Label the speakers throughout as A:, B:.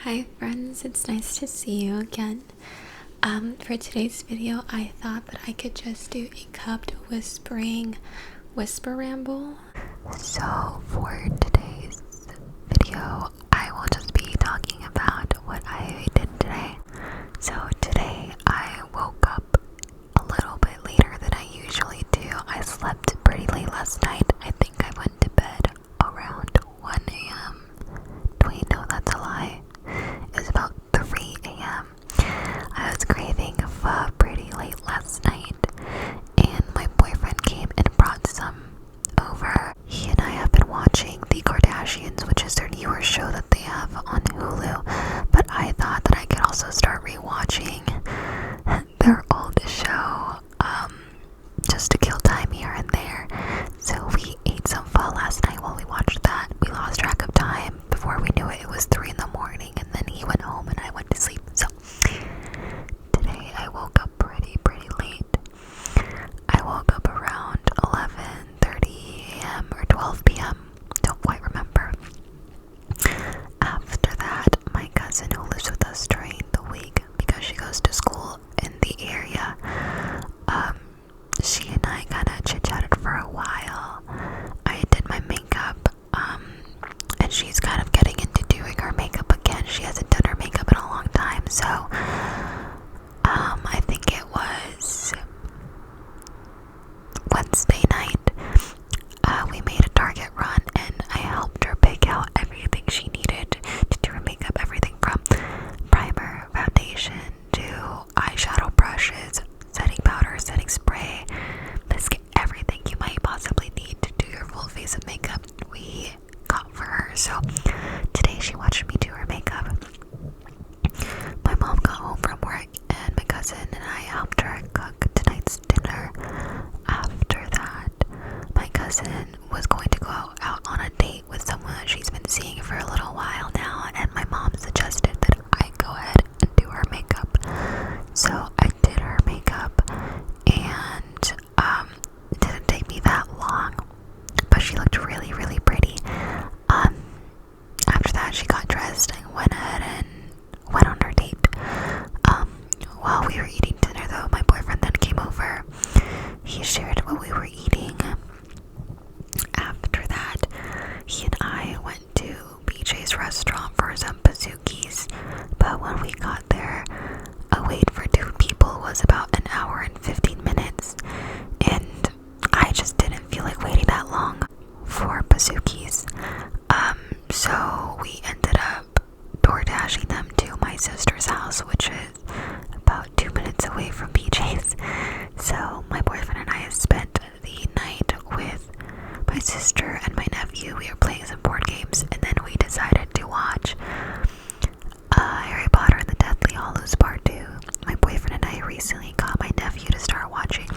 A: Hi friends, it's nice to see you again. For today's video, I thought that I could just do a cupped whispering whisper ramble. So for today's video, I will just be talking about what I did today. So today I woke up a little bit later than I usually do. I slept pretty late last night. I think I went to bed around 1 a.m. Wait, no, that's a lie. It was about 3 a.m. I was craving pho pretty late last night, and my boyfriend came and brought some over. He and I have been watching The Kardashians, which is their newer show that they have on Hulu, but I thought that I could also start rewatching their old show, just to kill time here and there. So we ate some pho last night while we watched that. We lost track of time. Before we knew it, it was 3 in the morning, and then he went home and I went to sleep. So today I woke up pretty late. I woke up around 11:30 a.m. or 12 p.m. Don't quite remember. After that, my cousin who lives with us during the week, because she goes to school in the area, she and I kind of chit-chatted for a while. I did my makeup, and she's kind of getting into doing her makeup again. She hasn't done her makeup in a long time, so I think it was Wednesday night. We made a Target run, and I helped her pick out everything she needed to do her makeup. Everything from primer, foundation, to eyeshadow brushes, setting powder, setting spray, everything you might possibly need to do your full face of makeup we got for her. So today she watched me do her makeup. My mom got home from work, and my cousin and I helped her cook tonight's dinner. After that, my cousin was going to go out on a date with someone that she's been seeing for a little while now, and my mom suggested that I go ahead and do her makeup. So I did her makeup, and it didn't take me that long, but she looked really pretty. After that, she got dressed and went ahead and went on her date. While we were eating dinner, though, my boyfriend then came over. He shared what we were eating. After that, he and I went to BJ's restaurant for some pazookies, but when we got there, a wait for 2 people was about 1 hour and 15 minutes, and I just didn't feel like waiting that long for pazookies. So we ended up door dashing them to my sister's house, which is about 2 minutes away from BJ's. So my boyfriend and I spent the night with my sister and my nephew. We were playing some board games, and then we decided to watch Harry Potter and the Deathly Hallows Part 2. My boyfriend and I recently got my nephew to start watching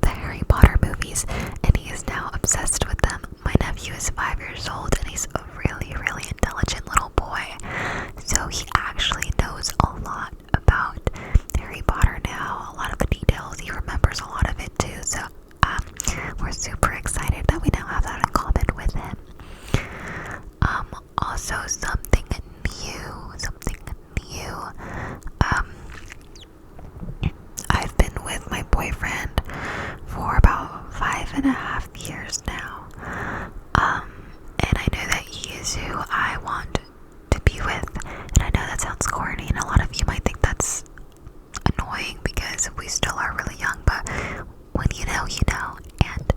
A: the Harry Potter movies, and he is now obsessed with them. My nephew is 5 years old, and he's a really intelligent little boy. So he actually knows a lot about Harry Potter now. A lot of the details, he remembers a lot of it too. So we're super excited that we now have that in common with him. Also something new. I've been with my boyfriend for about 5.5 years now. And I know that he is who I want to be with. And I know that sounds corny, and a lot of you might think that's annoying because we still are really young, but when you know, you know. And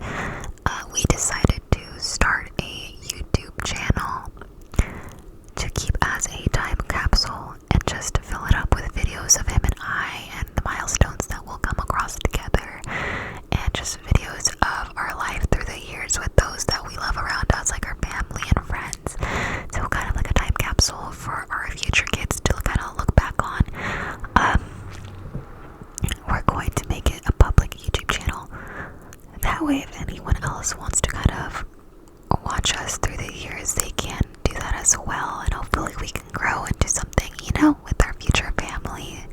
A: we decided to start a YouTube channel to keep as a time capsule, and just to fill it up with videos of him and I, and the milestones that we'll come across together, and just videos of our life through the years with those that we love around us, like our family and friends. So kind of like a time capsule for our future kids to kind of look back on. We're going to make it a public YouTube channel. That way, if anyone else wants to kind of watch us through the years, they can do that as well, and hopefully we can grow into something, with our future family.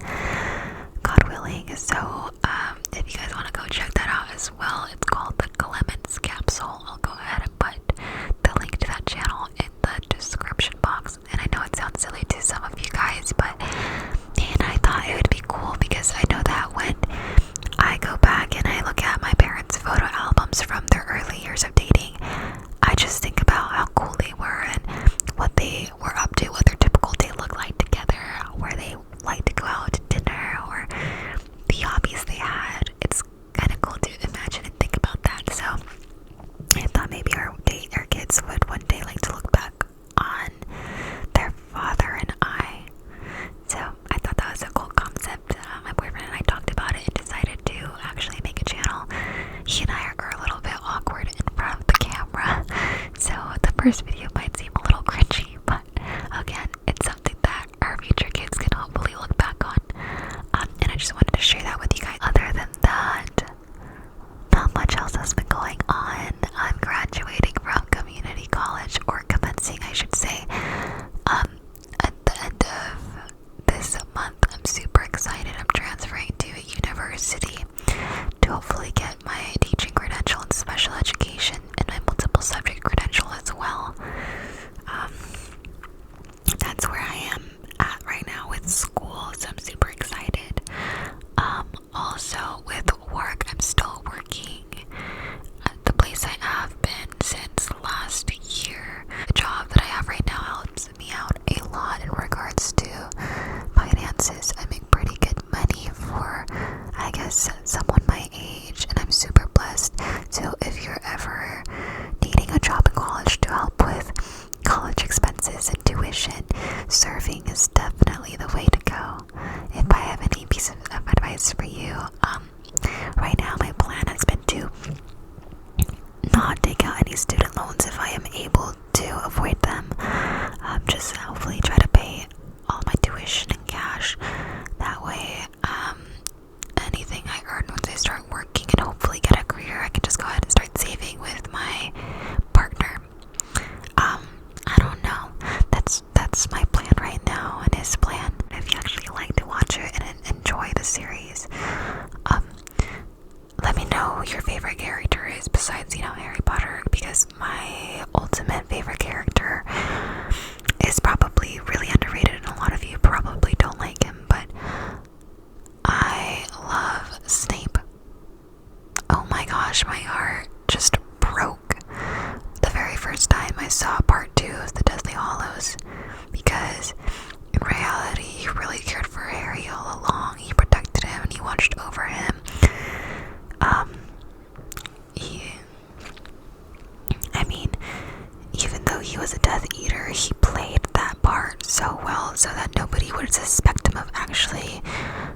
A: so well so that nobody would suspect him of actually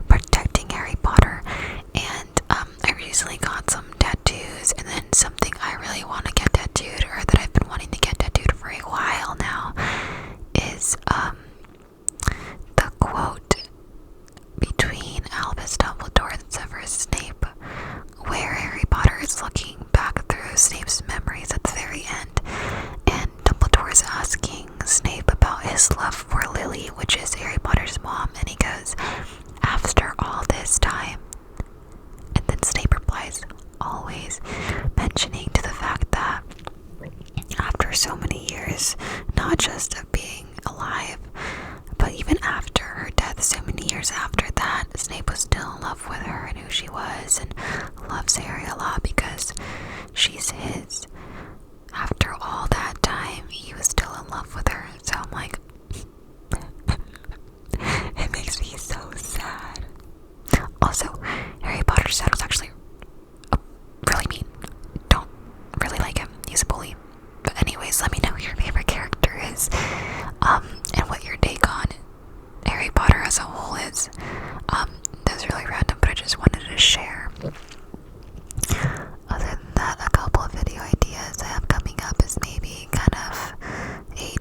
A: protecting Harry Potter. And I recently got some tattoos, and then something I really want to get tattooed, or that I've been wanting to get tattooed for a while now, is the quote between Albus Dumbledore and Severus Snape, where Harry Potter is looking back through Snape's memories at the very end, and Dumbledore is asking Snape about his love for Lily, which is Harry Potter's mom, and he goes, "After all this time," and then Snape replies, "Always," mentioning to the fact that after so many years, not just of being alive, but even after her death, so many years after that, Snape was still in love with her and who she was, and loves Harry a lot because she's his. After all that time, he was still in love with her. So I'm like, it makes me so sad. Also, Harry Potter's dad was actually really mean. Don't really like him. He's a bully. But anyways, let me know who your favorite character is, and what your take on Harry Potter as a whole is. That's really random, but I just wanted to share. Other than that, a couple of video ideas I have coming up is maybe kind of a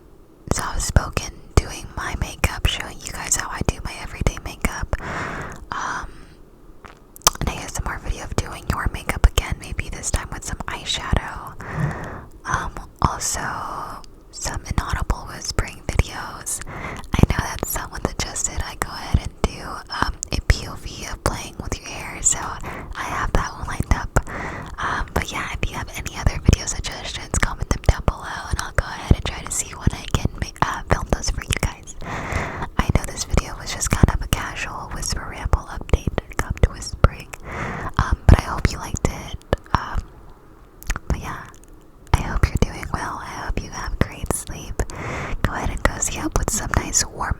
A: soft-spoken doing my makeup, showing you guys how I do my everyday makeup. An ASMR video of doing your makeup again, maybe this time with some eyeshadow. Also some inaudible whispering videos. I know that someone suggested I go ahead and do a POV of playing with your hair, so I have that one lined up. But yeah, if you have any other video suggestions, comment them down below, and I'll go ahead and try to see when I can film those for you guys. I know this video was just kind of a casual Whisper Ramble update when it comes to whispering, but I hope you liked it. But yeah, I hope you're doing well. I hope you have great sleep. Go ahead and cozy up with some nice warm